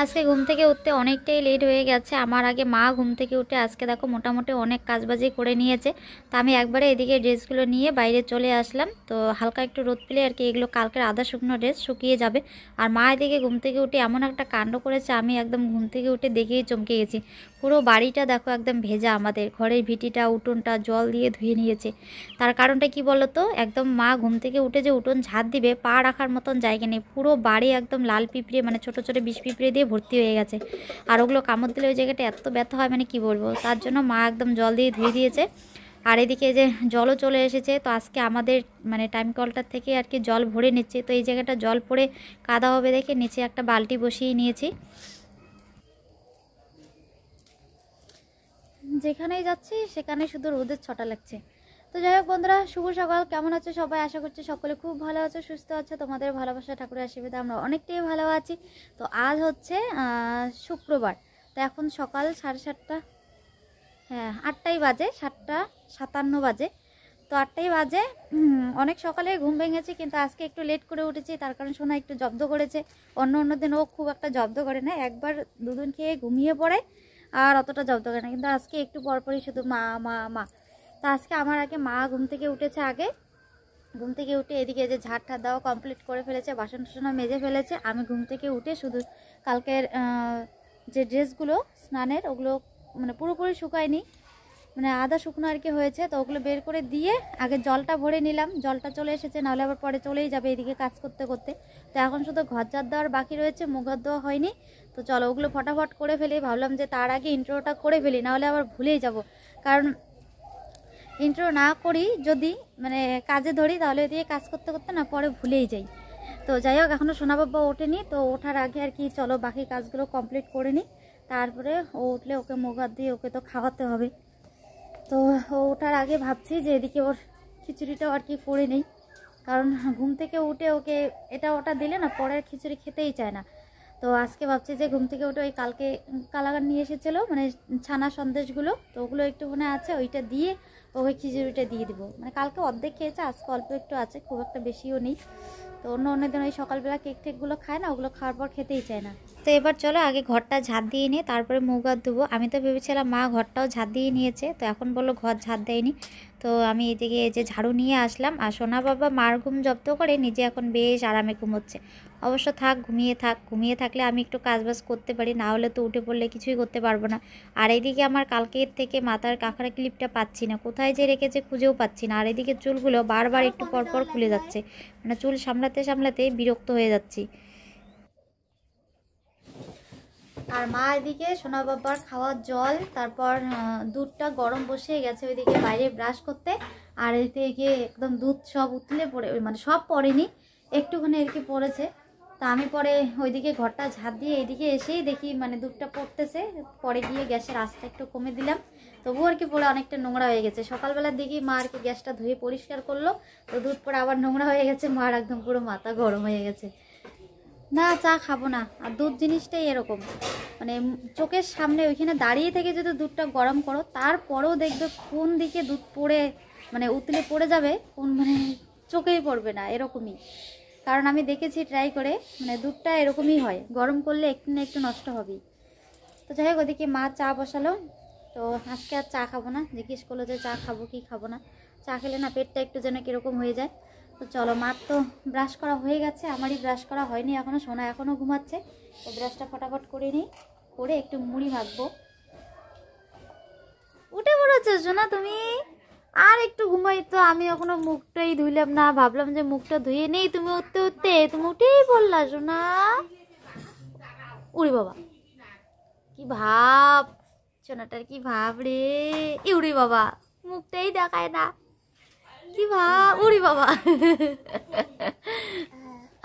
আজকে ঘুম থেকে উঠতে অনেকটাই লেট হয়ে গেছে। আমার আগে মা ঘুম থেকে উঠে আজকে দেখো মোটামুটি অনেক কাজবাজি করে নিয়েছে। তো আমি একবারে এদিকে ড্রেসগুলো নিয়ে বাইরে চলে আসলাম। তো হালকা একটু রোদ পেলে আর কি এগুলো কালকের আধা শুকনো ড্রেস শুকিয়ে যাবে। আর মা এদিকে ঘুম থেকে উঠে এমন একটা কাণ্ড করেছে, আমি একদম ঘুম থেকে উঠে দেখেই চমকে গেছি। পুরো বাড়িটা দেখো একদম ভেজা, আমাদের ঘরের ভিটিটা উঠোনটা জল দিয়ে ধুয়ে নিয়েছে। তার কারণটা কি বলো তো, একদম মা ঘুম থেকে উঠে যে উঠোন ঝাড় দিবে পা রাখার মতন জায়গা নেই, পুরো বাড়ি একদম লাল পিঁপড়ে মানে ছোট ছোট বিষ পিঁপড়ে দিয়ে ভর্তি হয়ে গেছে। আর ওগুলো কামড় দিলে ওই জায়গাটা এত ব্যথা হয় মানে কি বলবো। তার জন্য মা একদম জল দিয়ে ধুয়ে দিয়েছে। আর এদিকে যে জলও চলে এসেছে। তো আজকে আমাদের মানে টাইম কলটার থেকে আর কি জল ভরে নিচ্ছে। তো এই জায়গাটা জল পড়ে কাদা হবে দেখে নিচে একটা বালতি বসিয়ে নিয়েছি। যেখানেই যাচ্ছি সেখানে শুধু রোদের ছটা লাগছে। তো যাই হোক বন্ধুরা, শুভ সকাল। কেমন আছো সবাই? আশা করছি সকলে খুব ভালো আছো, সুস্থ আছো। তোমাদের ভালোবাসা ঠাকুরের আশীর্বাদে আমরা অনেকটাই ভালো আছি। তো আজ হচ্ছে শুক্রবার। তো এখন সকাল 7:30, হ্যাঁ 8টাই বাজে, 7:57 বাজে। তো 8টাই বাজে। অনেক সকালে ঘুম ভেঙেছি, কিন্তু আজকে একটু লেট করে উঠেছি। তার কারণ সোনা একটু জব্দ করেছে। অন্য দিন ও খুব একটা জব্দ করে না, একবার দুদিন খেয়ে ঘুমিয়ে পড়ে আর অতটা জব্দ করে না। কিন্তু আজকে একটু পরপরই শুধু মা মা মা। তা আজকে আমার আগে মা ঘুম থেকে উঠেছে। আগে ঘুম থেকে উঠে এদিকে যে ঝাড় ঠাড় দেওয়া কমপ্লিট করে ফেলেছে, বাসন টাসন মেজে ফেলেছে। আমি ঘুম থেকে উঠে শুধু কালকের যে ড্রেসগুলো স্নানের, ওগুলো মানে পুরোপুরি শুকায়নি, মানে আধা শুকনো আর কি হয়েছে। তো ওগুলো বের করে দিয়ে আগে জলটা ভরে নিলাম। জলটা চলে এসেছে, নাহলে আবার পরে চলেই যাবে এদিকে কাজ করতে করতে। তো এখন শুধু ঘর ঝাড় দেওয়ার বাকি রয়েছে, মুখ হাত দেওয়া হয়নি। তো চলো ওগুলো ফটাফট করে ফেলি। ভাবলাম যে তার আগে ইন্ট্রোটা করে ফেলি, নাহলে আবার ভুলেই যাব। কারণ ইন্ট্রো না করি যদি মানে কাজে ধরি, তাহলে এদিকে কাজ করতে করতে না পরে ভুলেই যাই। তো যাই হোক, এখনও সোনা বাবা ওঠেনি। তো ওঠার আগে আর কি চলো বাকি কাজগুলো কমপ্লিট করে নিই। তারপরে ও উঠলে ওকে মুখ হাত দিয়ে ওকে তো খাওয়াতে হবে। তো ও ওঠার আগে ভাবছি যে এদিকে ওর খিচুড়িটাও আর কি করে নেই। কারণ ঘুম থেকে উঠে ওকে এটা ওটা দিলে না পরের খিচুড়ি খেতেই চায় না। তো আজকে ভাবছি যে ঘুম থেকে উঠে ওই কালকে কালাগান নিয়ে এসেছিলো মানে ছানা সন্দেশগুলো, তো ওগুলো একটুখানি আছে, ওইটা দিয়ে ওকে খিচুড়িটা দিয়ে দিব। মানে কালকে অর্ধেক খেয়েছে, আজকে অল্প একটু আছে, খুব একটা বেশিও নেই। তো অন্য দিন ওই সকালবেলা কেক টেকগুলো খায় না, ওগুলো খাওয়ার পর খেতেই চায় না। তো এবার চলো আগে ঘরটা ঝাড় দিয়ে নিয়ে তারপরে মুখ হাত ধুবো। আমি তো ভেবেছিলাম মা ঘরটাও ঝাড় দিয়ে নিয়েছে, তো এখন বললো ঘর ঝাড় দেয়নি। তো আমি এদিকে যে ঝাড়ু নিয়ে আসলাম। আর সোনা বাবা মার ঘুম জব্দ করে নিজে এখন বেশ আরামে ঘুমোচ্ছে। অবশ্য থাক, ঘুমিয়ে থাক, ঘুমিয়ে থাকলে আমি একটু কাজবাজ করতে পারি, না হলে তো উঠে পড়লে কিছুই করতে পারবো না। আর এইদিকে আমার কালকের থেকে মাথার কাঁকড়া ক্লিপটা পাচ্ছি না, কোথায় যে রেখেছে খুঁজেও পাচ্ছি না। আর এদিকে চুলগুলো বারবার একটু পরপর খুলে যাচ্ছে, মানে চুল সামলাতে সামলাতে বিরক্ত হয়ে যাচ্ছি। আর মা এদিকে সোনা বাবার খাওয়ার জল, তারপর দুধটা গরম বসিয়ে গেছে ওইদিকে বাইরে ব্রাশ করতে। আর এদিকে একদম দুধ সব উতলে পড়ে, মানে সব পড়েনি, একটুখানি আর কি পড়েছে। তা আমি পরে ওইদিকে ঘরটা ঝাড় দিয়ে এইদিকে এসেই দেখি মানে দুধটা পড়তেছে। পরে গিয়ে গ্যাসের আঁচটা একটু কমে দিলাম, তবুও আর কি পরে অনেকটা নোংরা হয়ে গেছে। সকালবেলার দিকে মা আর কি গ্যাসটা ধুয়ে পরিষ্কার করলো, তো দুধ পরে আবার নোংরা হয়ে গেছে। মার একদম পুরো মাথা গরম হয়ে গেছে। না চা খাবো না। আর দুধ জিনিসটাই এরকম, মানে চোখের সামনে ওইখানে দাঁড়িয়ে থেকে যদি দুধটা গরম করো, তারপরেও দেখবে কোন দিকে দুধ পড়ে মানে উতলে পড়ে যাবে, কোন মানে চোখেই পড়বে না এরকমই। কারণ আমি দেখেছি ট্রাই করে, মানে দুধটা এরকমই হয়, গরম করলে একটু না একটু নষ্ট হবেই। তো যাই হোক, ওদিকে মা চা বসালো। তো আজকে আর চা খাবো না, জিজ্ঞেস করলো যে চা খাবো কি খাবো না। চা খেলে না পেটটা একটু যেন কীরকম হয়ে যায়। তো চলো, মার তো ব্রাশ করা হয়ে গেছে, আমারই ব্রাশ করা হয়নি এখনও, সোনা এখনও ঘুমাচ্ছে। তো ব্রাশটা ফটাফট করে নিই, করে একটু মুড়ি মাখবো। উঠে পড়েছো সোনা তুমি? আর একটু ঘুমাই তো, আমি এখনো মুখটাই ধুইলাম না, ভাবলাম যে মুখটা ধুয়ে নেই। তুমি উঠতে উঠতে তুমি উঠেই পড়লা সোনা। উড়ি বাবা, কি ভাব সোনাটার, কি ভাব রে। ইউরি বাবা, মুখটাই দেখায় না, কি ভাব। উড়ি বাবা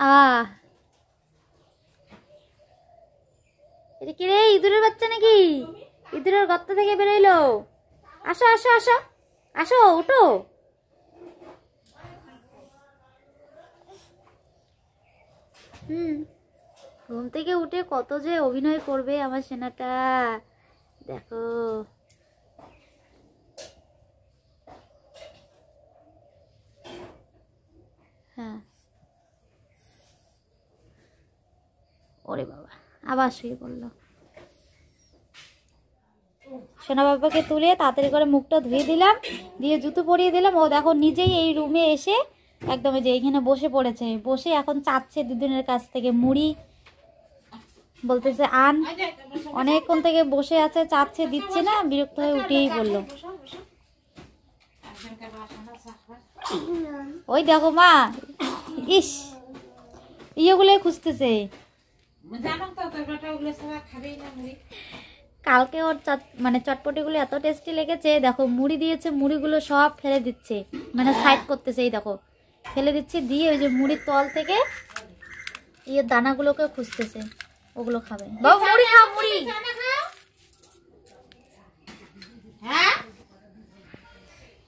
আহ, এটা কি রে, ইঁদুরের বাচ্চা নাকি? ইঁদুরের গর্ত থেকে বেরোইলো। আসো আসো আসো আসো, উঠো। ঘুম থেকে উঠে কত যে অভিনয় করবে আমার সোনাটা, দেখো। হ্যাঁ, ওরে বাবা, আবার শুয়ে পড়লো। সোনা বাবাকে তুলে তাড়াতাড়ি করে মুখটা ধুয়ে দিলাম, দিয়ে জুতো পরিয়ে দিলাম। ও দেখো নিজেই এই রুমে এসে একদম যে এইখানে বসে পড়েছে, বসে এখন চাচ্ছে দিদুনের কাছ থেকে মুড়ি, বলতেছে আন। অনেকক্ষণ থেকে বসে আছে, চাচ্ছে, দিচ্ছে না, বিরক্ত হয়ে উঠেই বললো। ওই দেখো মা, ইস ইয়েগুলো খুঁজতেছে। কালকে ওর মানে চটপটিগুলো এত টেস্টি লেগেছে, দেখো মুড়ি দিয়েছে, মুড়িগুলো সব ফেলে দিচ্ছে, মানে সাইড করতেছে, এই দেখো ফেলে দিচ্ছে, দিয়ে ওই যে মুড়ির তল থেকে ইয়ে দানাগুলোকে খুঁজতেছে, ওগুলো খাবে। বাবু মুড়ি খাও, মুড়ি।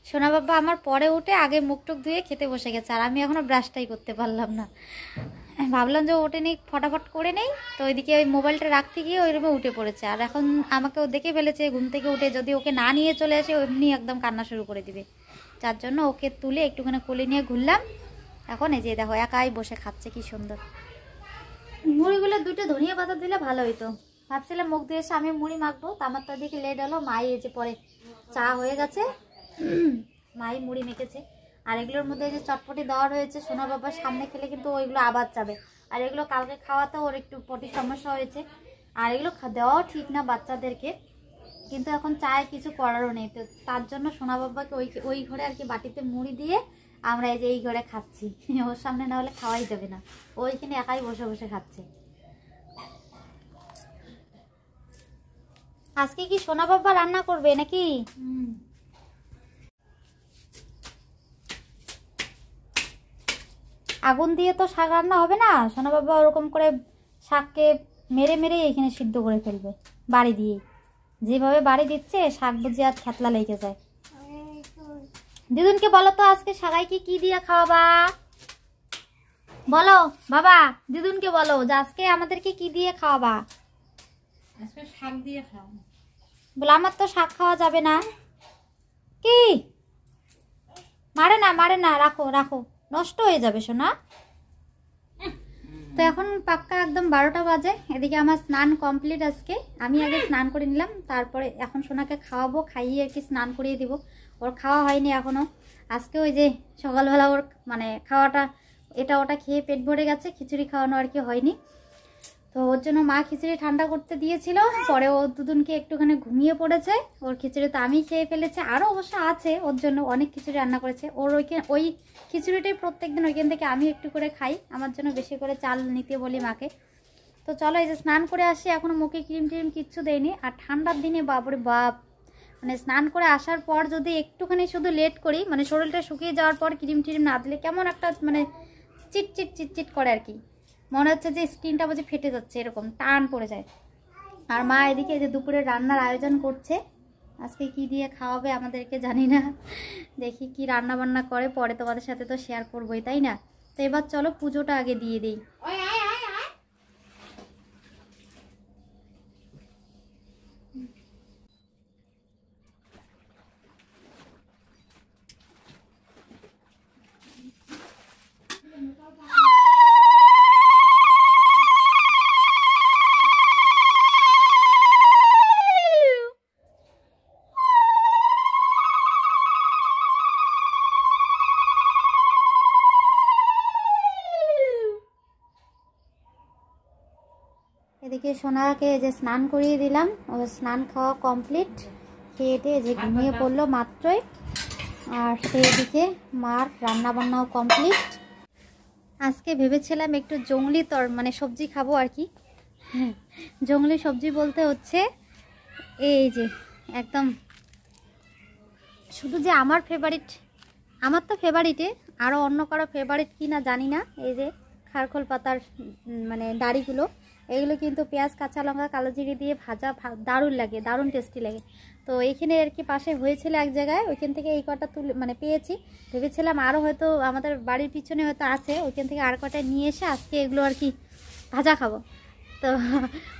সোনা বাবা আমার পরে উঠে আগে মুখ টুক ধুয়ে খেতে বসে গেছে, আর আমি এখনো ব্রাশটাই করতে পারলাম না। ভাবলাম যে ওঠে নেই, ফটাফট করে নেই, তো ওইদিকে ওই মোবাইলটা রাখতে গিয়ে ওই রুমে উঠে পড়েছে। আর এখন আমাকে ও দেখে ফেলেছে ঘুম থেকে উঠে, যদি ওকে না নিয়ে চলে আসে এমনি একদম কান্না শুরু করে দিবে। যার জন্য ওকে তুলে একটুখানি কোলে নিয়ে ঘুরলাম। এখন এই যে দেখো একাই বসে খাচ্ছে, কি সুন্দর। মুড়িগুলো দুটো ধনিয়া পাতা দিলে ভালো হইতো। ভাবছিলাম মুখ দিয়ে এসে আমি মুড়ি মাখবো, তো আমার তো দিকে লেট হলো। মাই এই যে পরে চা হয়ে গেছে, মাই মুড়ি মেখেছে। আর এগুলোর মধ্যে যে চটপটি দেওয়া রয়েছে, সোনা বাবার সামনে খেলে কিন্তু ওইগুলো আবার যাবে। আর এগুলো কালকে খাওয়াতে ওর একটু পটির সমস্যা হয়েছে, আর এগুলো দেওয়াও ঠিক না বাচ্চাদেরকে, কিন্তু এখন চায় কিছু করারও নেই। তো তার জন্য সোনা বাবাকে ওই ঘরে আর কি বাটিতে মুড়ি দিয়ে আমরা এই যে এই ঘরে খাচ্ছি। ওর সামনে না হলে খাওয়াই যাবে না, ওইখানে একাই বসে বসে খাচ্ছে। আজকে কি সোনা বাবা রান্না করবে নাকি? আগুন দিয়ে তো শাক রান্না হবে না, সোনা বাবা ওরকম করে শাককে মেরে মেরে এখানে সিদ্ধ করে ফেলবে বাড়ি দিয়ে। যেভাবে বাড়ি দিচ্ছে শাক বুঝে আর খেতলা লেগে যায়। দিদুনকে বলো তো আজকে সবাইকে কি দিয়ে খাওয়াবা, বলো বাবা, দিদুনকে বলো যে আজকে আমাদেরকে কি দিয়ে খাওয়াবা। আজকে শাক দিয়ে খাওয়াবো। বলে আমার তো শাক খাওয়া যাবে না। কি মারে না, মারে না, রাখো রাখো, নষ্ট হয়ে যাবে সোনা। তো এখন পাক্কা একদম 12টা বাজে। এদিকে আমার স্নান কমপ্লিট। আজকে আমি আগে স্নান করে নিলাম, তারপরে এখন সোনাকে খাওয়াবো, খাইয়ে আর কি স্নান করিয়ে দিব। ওর খাওয়া হয়নি এখনো। আজকে ওই যে সকালবেলা ওর মানে খাওয়াটা এটা ওটা খেয়ে পেট ভরে গেছে, খিচুড়ি খাওয়ানো আর কি হয়নি। তো ওর জন্য মা খিচুড়ি ঠান্ডা করতে দিয়েছিল, পরে ও দুদিনকে একটুখানি ঘুমিয়ে পড়েছে। ওর খিচুড়ি তো আমি খেয়ে ফেলেছি, আরও অবশ্য আছে, ওর জন্য অনেক খিচুড়ি রান্না করেছে। ওর ওই খিচুড়িটাই প্রত্যেকদিন ওইখান থেকে আমি একটু করে খাই, আমার জন্য বেশি করে চাল নিতে বলি মাকে। তো চলো এই যে স্নান করে আসি, এখনও মুখে ক্রিম টিম কিচ্ছু দেয়নি। আর ঠান্ডার দিনে বাপরে বাপ, মানে স্নান করে আসার পর যদি একটুখানি শুধু লেট করি, মানে শরীরটা শুকিয়ে যাওয়ার পর ক্রিম টিম না দিলে কেমন একটা মানে চিটচিট চিটচিট করে আর কি, মনে হচ্ছে যে স্কিনটা বুঝি ফেটে যাচ্ছে, এরকম টান পড়ে যায়। আর মা এদিকে এই যে দুপুরে রান্নার আয়োজন করছে, আজকে কি দিয়ে খাওয়াবে আমাদেরকে জানি না, দেখি কি রান্না বান্না করে, পরে তোমাদের সাথে তো শেয়ার করবোই, তাই না? তো এবার চলো পুজোটা আগে দিয়ে দিই। এদিকে সোনাকে যে স্নান করিয়ে দিলাম, ও স্নান খাওয়া কমপ্লিট, খেয়ে যে ঘুমিয়ে পড়লো মাত্রই। আর সেইদিকে মার রান্না বান্নাও কমপ্লিট। আজকে ভেবেছিলাম একটু জংলি মানে সবজি খাবো আর কি। জংলি সবজি বলতে হচ্ছে এই যে একদম শুধু যে আমার ফেভারিট, আমার তো ফেভারিটে, আরও অন্য কারো ফেভারিট কি না জানি না। এই যে খারখোল পাতার মানে ডাঁড়িগুলো, এগুলো কিন্তু পেঁয়াজ কাঁচা লঙ্কা কালো জিরে দিয়ে ভাজা দারুণ লাগে, দারুণ টেস্টি লাগে। তো এইখানে আর কি পাশে হয়েছিল এক জায়গায়, ওইখান থেকে এই কটা তুলে মানে পেয়েছি। ভেবেছিলাম আরও হয়তো আমাদের বাড়ির পিছনে হয়তো আছে, ওইখান থেকে আর কটা নিয়ে এসে আজকে এগুলো আর কি ভাজা খাবো। তো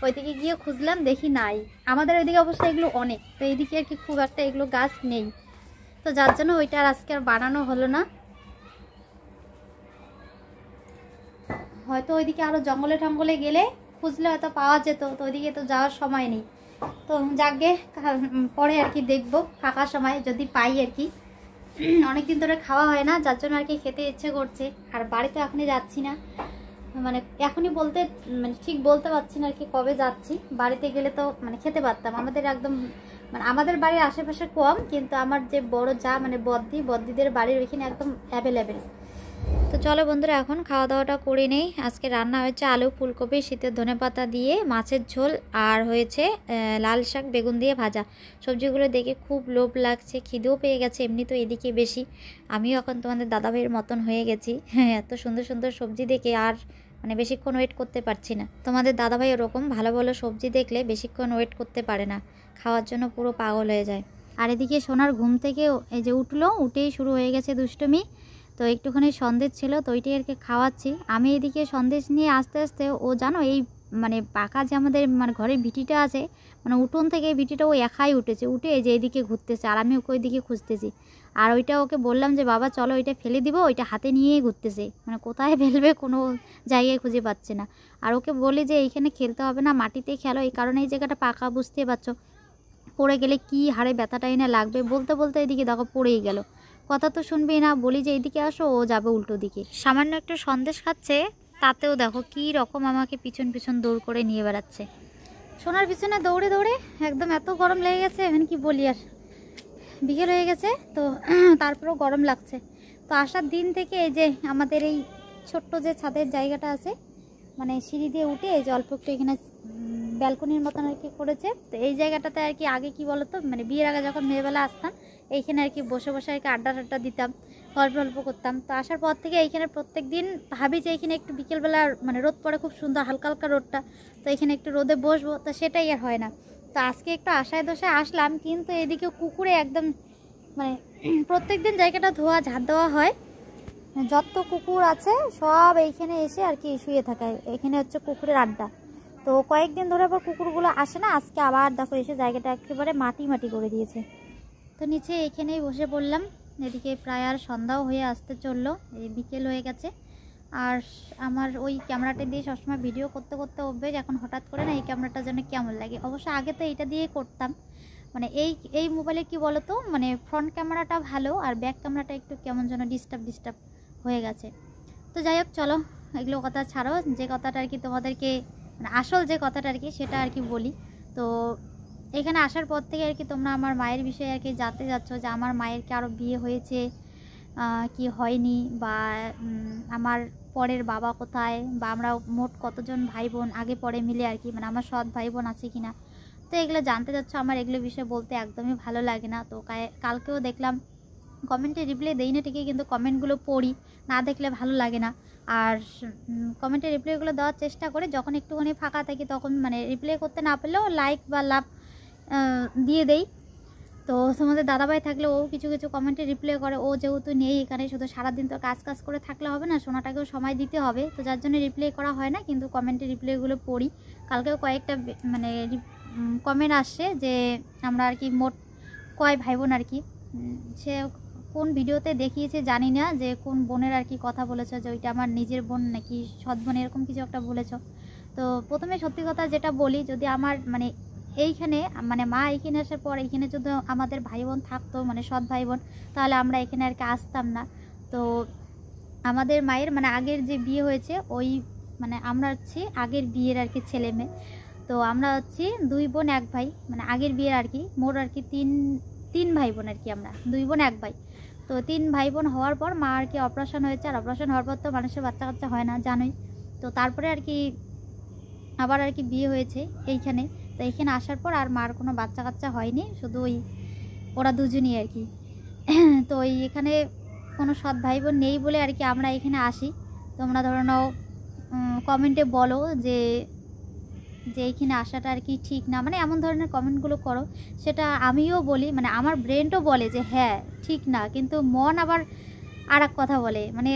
ওই দিকে গিয়ে খুঁজলাম, দেখি নাই। আমাদের ওইদিকে অবশ্য এগুলো অনেক, তো এইদিকে আর কি খুব একটা এগুলো গাছ নেই, তো যার জন্য ওইটা আর আজকে আর বানানো হলো না। হয়তো ওইদিকে আরও জঙ্গলে টঙ্গলে গেলে খুঁজলে হয়তো পাওয়া যেত, তো ওইদিকে তো যাওয়ার সময় নেই। তো যাকগে পরে আর কি দেখবো ফাঁকা সময় যদি পাই আর কি। অনেকদিন ধরে খাওয়া হয় না, যার জন্য আর কি খেতে ইচ্ছে করছে। আর বাড়িতে এখনই যাচ্ছি না, মানে এখনই বলতে মানে ঠিক বলতে পারছি না আর কি কবে যাচ্ছি। বাড়িতে গেলে তো মানে খেতে পারতাম। আমাদের একদম মানে আমাদের বাড়ির আশেপাশে কম, কিন্তু আমার যে বড় যা মানে বদ্দিদের বাড়ির ওইখানে একদম অ্যাভেলেবেল। তো চলো বন্ধুরা এখন খাওয়া দাওয়াটা করে নেই। আজকে রান্না হয়েছে আলু, ফুলকপি, শীতের ধনেপাতা দিয়ে মাছের ঝোল, আর হয়েছে লাল শাক বেগুন দিয়ে ভাজা। সবজিগুলো দেখে খুব লোভ লাগছে, খিদেও পেয়ে গেছে। এমনি তো এদিকে বেশি, আমিও এখন তোমাদের দাদাভাইয়ের মতন হয়ে গেছি। হ্যাঁ, এত সুন্দর সুন্দর সবজি দেখে আর মানে বেশিক্ষণ ওয়েট করতে পারছি না। তোমাদের দাদাভাই ওরকম ভালো ভালো সবজি দেখলে বেশিক্ষণ ওয়েট করতে পারে না, খাওয়ার জন্য পুরো পাগল হয়ে যায়। আর এদিকে সোনার ঘুম থেকে এই যে উঠেই শুরু হয়ে গেছে দুষ্টুমি। তো একটুখানি সন্দেশ ছিল, তো ওইটাই আর কি খাওয়াচ্ছি। আমি এদিকে সন্দেশ নিয়ে আস্তে আস্তে, ও জানো এই মানে পাকা যে আমাদের মানে ঘরের ভিটিটা আছে, মানে উঠোন থেকে ভিটিটা ও একাই উঠেছে, উঠে এই যে এইদিকে ঘুরতেছে, আর আমি ওকে ওইদিকে খুঁজতেছি। আর ওইটা ওকে বললাম যে বাবা চলো ওইটা ফেলে দিব, ওইটা হাতে নিয়েই ঘুরতেছে, মানে কোথায় ফেলবে কোনো জায়গায় খুঁজে পাচ্ছে না। আর ওকে বলি যে এইখানে খেলতে হবে না, মাটিতে খেলো, এই কারণে এই জায়গাটা পাকা, বুঝতে পারছো, পড়ে গেলে কি হাড়ে ব্যথাটাই না লাগবে। বলতে বলতে এদিকে দেখো পড়েই গেল, কথা তো শুনবেই না। বলি যে এইদিকে আসো, ও যাবে উল্টো দিকে। সামান্য একটু সন্দেশ খাচ্ছে, তাতেও দেখো কি রকম আমাকে পিছন পিছন দৌড় করে নিয়ে বেড়াচ্ছে। সোনার পিছনে দৌড়ে দৌড়ে একদম এত গরম লেগে গেছে, এখন কি বলি আর। বিকেল হয়ে গেছে তো তারপরেও গরম লাগছে। তো আসার দিন থেকে এই যে আমাদের এই ছোট্ট যে ছাদের জায়গাটা আছে, মানে সিঁড়ি দিয়ে উঠে এই যে অল্প একটু এখানে ব্যালকনির মতন আর কি করেছে। তো এই জায়গাটাতে আর কি আগে কি বলতো, মানে বিয়ের আগে যখন মেয়েবেলা আসতাম এইখানে আর কি বসে বসে আর কি আড্ডা দিতাম, গল্প করতাম। তো আসার পর থেকে এইখানে প্রত্যেক দিন ভাবি যে এইখানে একটু বিকেলবেলা মানে রোদ পড়ে খুব সুন্দর হালকা হালকা রোদটা, তো এখানে একটু রোদে বসবো, তো সেটাই আর হয় না। তো আজকে একটু আশায় দশায় আসলাম, কিন্তু এদিকে কুকুরে একদম মানে প্রত্যেক দিন জায়গাটা ধোয়া ঝাড় দেওয়া হয়, যত কুকুর আছে সব এইখানে এসে আর কি শুয়ে থাকে। এখানে হচ্ছে কুকুরের আড্ডা। তো কয়েকদিন ধরে আবার কুকুরগুলো আসে না, আজকে আবার দেখো এসে জায়গাটা একেবারে মাটি করে দিয়েছে। তো নিচে এইখানেই বসে পড়লাম। এদিকে প্রায় আর সন্ধ্যাও হয়ে আসতে চললো, এই বিকেল হয়ে গেছে। আর আমার ওই ক্যামেরাটা দিয়ে সবসময় ভিডিও করতে করতে অভ্যেস, এখন হঠাৎ করে না এই ক্যামেরাটা যেন কেমন লাগে। অবশ্য আগে তো এইটা দিয়েই করতাম, মানে এই মোবাইলে কি বলতো, মানে ফ্রন্ট ক্যামেরাটা ভালো আর ব্যাক ক্যামেরাটা একটু কেমন যেন ডিস্টার্ব হয়ে গেছে। তো যাই হোক চলো এগুলো কথা ছাড়ো, যে কথাটা আর কি তোমাদেরকে মানে আসল যে কথাটা আর কি সেটা আর কি বলি। তো এখানে আসার পর থেকে আর কি তোমরা আমার মায়ের বিষয়ে আর কি জানতে যাচ্ছ, যে আমার মায়ের কি আরও বিয়ে হয়েছে কি হয়নি, বা আমার পরের বাবা কোথায়, বা আমরা মোট কতজন ভাই বোন আগে পরে মিলে আর কি, মানে আমার সৎ ভাই বোন আছে কিনা। তো এগুলো জানতে যাচ্ছ, আমার এগুলো বিষয়ে বলতে একদমই ভালো লাগে না। তো কালকেও দেখলাম কমেন্টে রিপ্লাই দেই না ঠিকই, কিন্তু কমেন্টগুলো পড়ি, না দেখলে ভালো লাগে না। আর কমেন্টে রিপ্লাইগুলো দেওয়ার চেষ্টা করে, যখন একটুখানি ফাঁকা থাকি তখন মানে রিপ্লাই করতে না পারলেও লাইক বা লাভ দিয়ে দেই। তো তোমাদের দাদাভাই থাকলে ও কিছু কিছু কমেন্টে রিপ্লাই করে, ও যেহেতু নেই এখানে, শুধু সারাদিন তো কাজ করে থাকলে হবে না, সোনাটাকেও সময় দিতে হবে, তো যার জন্য রিপ্লাই করা হয় না, কিন্তু কমেন্টে রিপ্লাইগুলো পড়ি। কালকেও কয়েকটা মানে কমেন্ট আসছে যে আমরা আর কি মোট কয় ভাই বোন আর কি, সে কোন ভিডিওতে দেখিয়েছে জানি না, যে কোন বোনের আর কি কথা বলেছ, যে ওইটা আমার নিজের বোন নাকি সৎ বোন, এরকম কিছু একটা বলেছ। তো প্রথমে সত্যি কথা যেটা বলি, যদি আমার মানে এইখানে মানে মা এইখানে আসার পর এইখানে যদি আমাদের ভাই বোন থাকতো, মানে সৎ ভাই বোন, তাহলে আমরা এখানে আর কি আসতাম না। তো আমাদের মায়ের মানে আগের যে বিয়ে হয়েছে, ওই মানে আমরা হচ্ছে আগের বিয়ের আর কি ছেলে মেয়ে। তো আমরা হচ্ছে 2 বোন 1 ভাই, মানে আগের বিয়ের আর কি মোট আর কি তিন ভাই বোন আর কি, আমরা 2 বোন 1 ভাই। তো 3 ভাই বোন হওয়ার পর মা আর কি অপারেশন হয়েছে, আর অপারেশন হওয়ার পর তো মানুষের বাচ্চা কাচ্চা হয় না জানোই। তো তারপরে আর কি আবার আর কি বিয়ে হয়েছে এইখানে। তো এইখানে আসার পর আর মার কোনো বাচ্চা কাচ্চা হয়নি, শুধু ওরা দুজনই আর কি। তো এখানে কোনো সৎ ভাই বোন নেই বলে আর কি আমরা এখানে আসি। তোমরা ধরে নাও কমেন্টে বলো যে এইখানে আসাটা আর কি ঠিক না, মানে এমন ধরনের কমেন্টগুলো করো, সেটা আমিও বলি, মানে আমার ব্রেনও বলে যে হ্যাঁ ঠিক না, কিন্তু মন আবার আর এক কথা বলে, মানে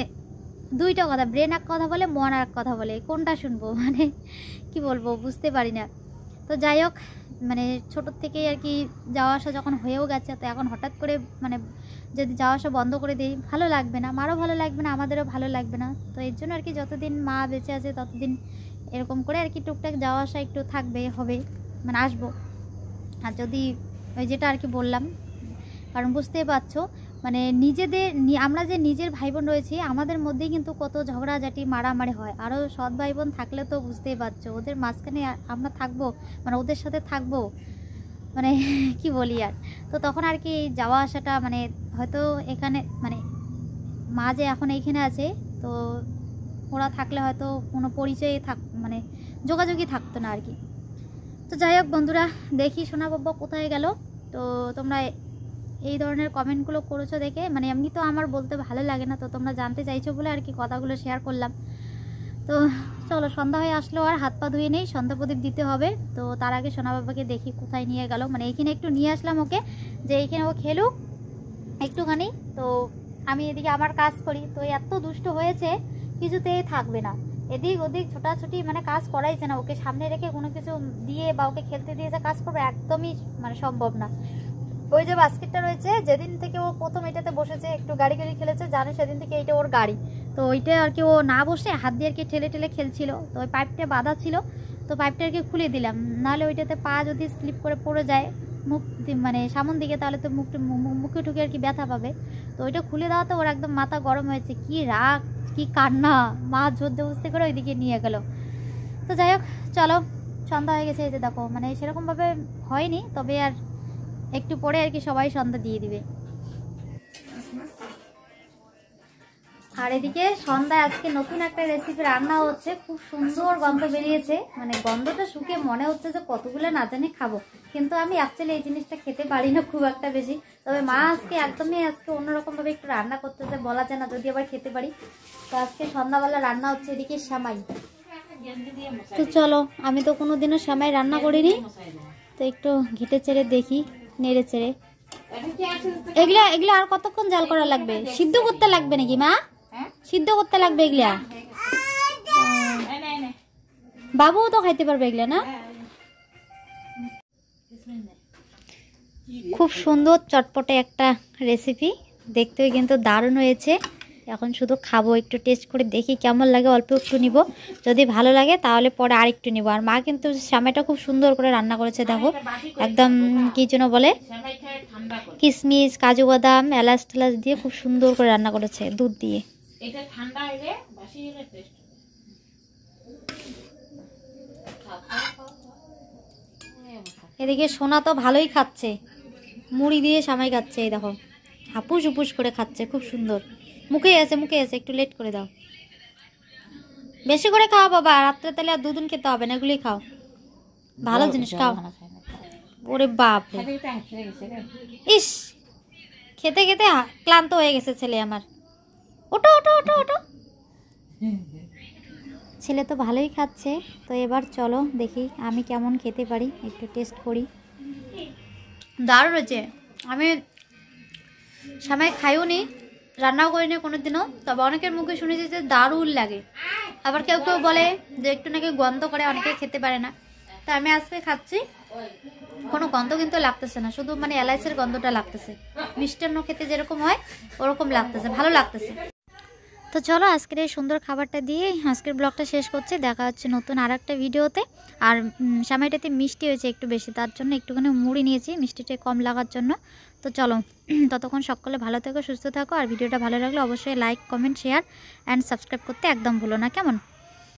দুইটা কথা, ব্রেন এক কথা বলে, মন আর এক কথা বলে, কোনটা শুনবো মানে কি বলবো বুঝতে পারি না। তো যাই হোক, মানে ছোটোর থেকেই আর কি যাওয়া আসা যখন হয়েও গেছে, তো এখন হঠাৎ করে মানে যদি যাওয়া আসা বন্ধ করে দিই ভালো লাগবে না, মারও ভালো লাগবে না, আমাদেরও ভালো লাগবে না। তো এর জন্য আর কি যতদিন মা বেঁচে আছে ততদিন এরকম করে আর কি টুকটাক যাওয়া আসা একটু থাকবে, হবে, মানে আসবো। আর যদি ওই যেটা আর কি বললাম, কারণ বুঝতেই পারছো মানে নিজেদের আমরা যে নিজের ভাই বোন রয়েছি আমাদের মধ্যেই কিন্তু কত ঝগড়াঝাটি মারামারি হয়। আরও সৎ ভাই বোন থাকলে তো বুঝতেই পারছো ওদের মাঝখানে আমরা থাকবো, মানে ওদের সাথে থাকবো, মানে কি বলি আর। তো তখন আর কি যাওয়া আসাটা মানে হয়তো এখানে মানে মা যে এখন এইখানে আছে, তো ওরা থাকলে হয়তো কোনো পরিচয়ে মানে যোগাযোগই থাকতো না আর কি। তো যাই হোক বন্ধুরা, দেখি সোনা বাবা কোথায় গেল। তো তোমরা এই ধরনের কমেন্টগুলো করেছো দেখে, মানে এমনি তো আমার বলতে ভালো লাগে না, তো তোমরা জানতে চাইছো বলে আর কি কথাগুলো শেয়ার করলাম। তো চলো, সন্ধ্যা হয়ে আসলো, আর হাত পা ধুয়ে নেই, সন্ধ্যা প্রদীপ দিতে হবে। তো তার আগে সোনা বাবাকে দেখি কোথায় নিয়ে গেল, মানে এইখানে একটু নিয়ে আসলাম ওকে, যে এইখানে ও খেলুক একটুখানি। তো আমি এদিকে আমার কাজ করি। তো এত দুষ্ট হয়েছে, কিছুতেই থাকবে না, এদিক ওদিক ছোটাছুটি, মানে কাজ করাইছে না। ওকে সামনে রেখে কোনো কিছু দিয়ে বা ওকে খেলতে দিয়ে যে কাজ করবে একদমই মানে সম্ভব না। ওই যে বাস্কেটটা রয়েছে, যেদিন থেকে ও প্রথম এটাতে বসেছে, একটু গাড়ি গাড়ি খেলেছে, জানে সেদিন থেকে এইটা ওর গাড়ি। তো ওইটা আর কি ও না বসে হাত দিয়ে আর কি ঠেলে ঠেলে খেলছিল। তো ওই পাইপটা বাঁধা ছিল, তো পাইপটা আর কি খুলে দিলাম, নাহলে ওইটাতে পা যদি স্লিপ করে পড়ে যায় মুখ মানে সামন দিকে, তাহলে তো মুখে ঠুকে আর কি ব্যথা পাবে। তো ওইটা খুলে দেওয়াতে ওর একদম মাথা গরম হয়েছে, কি রাগ কি কান্না, মা জোর জবরদস্তি করে ওইদিকে নিয়ে গেল। তো যাই হোক চলো, সন্ধ্যা হয়ে গেছে। এই যে দেখো, মানে সেরকমভাবে হয়নি, তবে আর একটু পরে আর কি সবাই সন্ধ্যা দিয়ে দিবে। আর এদিকে সন্ধ্যায় আজকে নতুন একটা রেসিপি রান্না হচ্ছে, খুব সুন্দর গন্ধ বেরিয়েছে, মানে গন্ধটা শুকে মনে হচ্ছে যে কতগুলো না জানি খাবো, কিন্তু আমি অ্যাকচুয়ালি এই জিনিসটা খেতে পারি না খুব একটা বেশি। তবে মা আজকে একদমই অন্যরকম ভাবে একটু রান্না করতেছে, বলা যায় না যদি আবার খেতে পারি। তো আজকে সন্ধ্যাবেলা রান্না হচ্ছে এদিকে সেমাই। তো চলো, আমি তো কোনোদিনও সেমাই রান্না করিনি, তো একটু ঘেটে চেড়ে দেখি, নেড়ে চেড়ে। এগুলা এগুলা আর কতক্ষণ জাল করা লাগবে? সিদ্ধ করতে লাগবে নাকি মা? সিদ্ধ করতে লাগবে এগুলা? বাবুও তো খাইতে পারবে এগুলা না? খুব সুন্দর চটপটে একটা রেসিপি, দেখতেও কিন্তু দারুণ হয়েছে। এখন শুধু খাবো, একটু টেস্ট করে দেখি কেমন লাগে, অল্প একটু নিব, যদি ভালো লাগে তাহলে পরে আর একটু নিব। আর মা কিন্তু সেমাইটা খুব সুন্দর করে রান্না করেছে, দেখো একদম কি যেন বলে কিশমিশ কাজু বাদাম এলাচ টেলাচ দিয়ে খুব সুন্দর করে রান্না করেছে দুধ দিয়ে। এদিকে সোনা তো ভালোই খাচ্ছে, মুড়ি দিয়ে সেমাই খাচ্ছে, এই দেখো হাপুস হুপুস করে খাচ্ছে, খুব সুন্দর। মুখে আছে মুখে আছে, একটু লেট করে দাও, বেশি করে খাও বাবা, রাত্রে তাহলে আর দুদিন খেতে হবে না, এগুলোই খাও, ভালো জিনিস খাও। ওরে বাপ, ইস খেতে খেতে ক্লান্ত হয়ে গেছে ছেলে আমার। ওটো ওটো ওটো ওটো, ছেলে তো ভালোই খাচ্ছে। তো এবার চলো দেখি আমি কেমন খেতে পারি, একটু টেস্ট করি। দারুণ হয়েছে, আমি সেমাই খাইও নি, রান্নাও করিনি কোনোদিনও, তবে অনেকের মুখে শুনেছি যে দারুণ লাগে। আবার কেউ কেউ বলে যে একটু নাকি গন্ধ করে, অনেকে খেতে পারে না। তো আমি আজকে খাচ্ছি, কোনো গন্ধ কিন্তু লাগতেছে না, শুধু মানে এলাইচের গন্ধটা লাগতেছে, মিষ্টান্ন খেতে যেরকম হয় ওরকম লাগতেছে, ভালো লাগতেছে। তো চলো আজকের এই সুন্দর খাবারটা দিয়ে আজকের ব্লগটা শেষ করছি, দেখা হচ্ছে নতুন আর একটা ভিডিওতে। আর সেমাইটাতে মিষ্টি হয়েছে একটু বেশি, তার জন্য একটুখানি মুড়ি নিয়েছি মিষ্টিটা কম লাগার জন্য। তো চলো, ততক্ষণ সকলে ভালো থেকো, সুস্থ থাকো। আর ভিডিওটা ভালো লাগলে অবশ্যই like comment share and subscribe করতে একদম ভুলো না, কেমন?